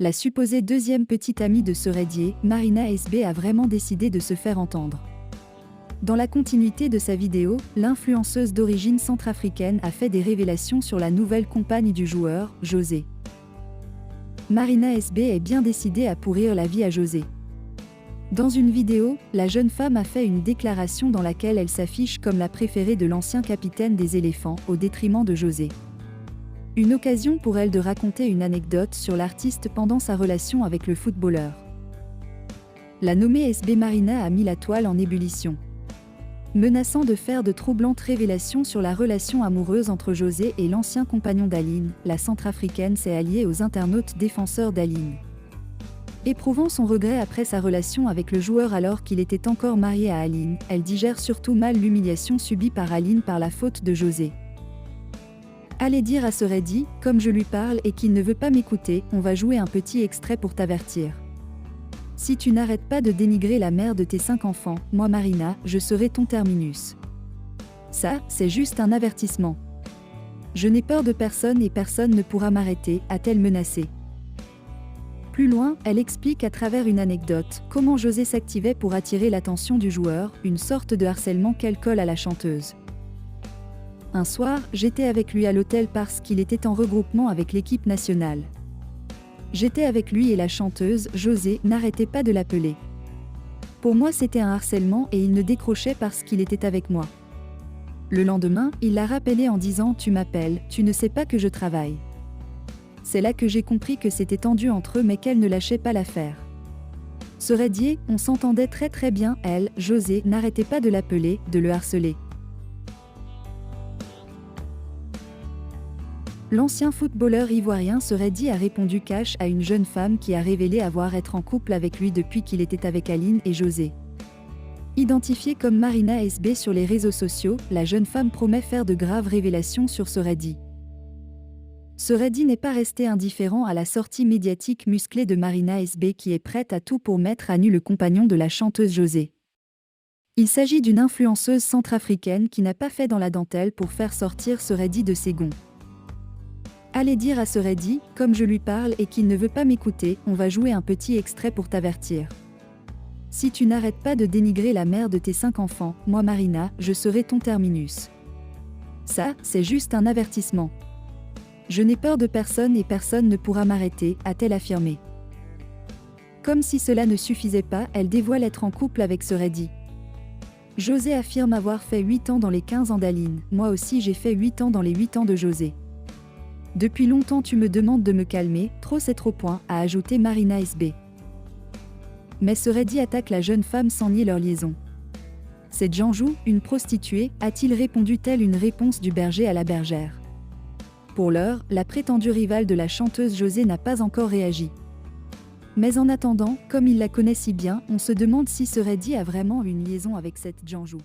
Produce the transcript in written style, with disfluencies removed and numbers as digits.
La supposée deuxième petite amie de Seredi, Marina SB a vraiment décidé de se faire entendre. Dans la continuité de sa vidéo, l'influenceuse d'origine centrafricaine a fait des révélations sur la nouvelle compagne du joueur, José. Marina SB est bien décidée à pourrir la vie à José. Dans une vidéo, la jeune femme a fait une déclaration dans laquelle elle s'affiche comme la préférée de l'ancien capitaine des éléphants, au détriment de José. Une occasion pour elle de raconter une anecdote sur l'artiste pendant sa relation avec le footballeur. La nommée SB Marina a mis la toile en ébullition, menaçant de faire de troublantes révélations sur la relation amoureuse entre José et l'ancien compagnon d'Aline. La centrafricaine s'est alliée aux internautes défenseurs d'Aline. Éprouvant son regret après sa relation avec le joueur alors qu'il était encore marié à Aline, elle digère surtout mal l'humiliation subie par Aline par la faute de José. Allez dire à Seredi, comme je lui parle et qu'il ne veut pas m'écouter, on va jouer un petit extrait pour t'avertir. Si tu n'arrêtes pas de dénigrer la mère de tes 5 enfants, moi Marina, je serai ton terminus. Ça, c'est juste un avertissement. Je n'ai peur de personne et personne ne pourra m'arrêter, a-t-elle menacé. Plus loin, elle explique à travers une anecdote comment José s'activait pour attirer l'attention du joueur, une sorte de harcèlement qu'elle colle à la chanteuse. Un soir, j'étais avec lui à l'hôtel parce qu'il était en regroupement avec l'équipe nationale. J'étais avec lui et la chanteuse, José, n'arrêtait pas de l'appeler. Pour moi c'était un harcèlement et il ne décrochait parce qu'il était avec moi. Le lendemain, il l'a rappelé en disant « Tu m'appelles, tu ne sais pas que je travaille ». C'est là que j'ai compris que c'était tendu entre eux mais qu'elle ne lâchait pas l'affaire. Seredi, on s'entendait très bien, elle, José, n'arrêtait pas de l'appeler, de le harceler. L'ancien footballeur ivoirien Seredi a répondu cash à une jeune femme qui a révélé avoir été en couple avec lui depuis qu'il était avec Aline et José. Identifiée comme Marina SB sur les réseaux sociaux, la jeune femme promet faire de graves révélations sur Seredi. Seredi n'est pas resté indifférent à la sortie médiatique musclée de Marina SB qui est prête à tout pour mettre à nu le compagnon de la chanteuse José. Il s'agit d'une influenceuse centrafricaine qui n'a pas fait dans la dentelle pour faire sortir Seredi de ses gonds. Allez dire à Seredi, comme je lui parle et qu'il ne veut pas m'écouter, on va jouer un petit extrait pour t'avertir. Si tu n'arrêtes pas de dénigrer la mère de tes 5 enfants, moi Marina, je serai ton terminus. Ça, c'est juste un avertissement. Je n'ai peur de personne et personne ne pourra m'arrêter, a-t-elle affirmé. Comme si cela ne suffisait pas, elle dévoile être en couple avec Seredi. José affirme avoir fait 8 ans dans les 15 ans d'Aline, moi aussi j'ai fait 8 ans dans les 8 ans de José. Depuis longtemps tu me demandes de me calmer, trop c'est trop point, a ajouté Marina SB. Mais Seredi attaque la jeune femme sans nier leur liaison. C'est Djanjou, une prostituée, a-t-il répondu telle une réponse du berger à la bergère. Pour l'heure, la prétendue rivale de la chanteuse José n'a pas encore réagi. Mais en attendant, comme il la connaît si bien, on se demande si Seredi a vraiment une liaison avec cette Djanjou.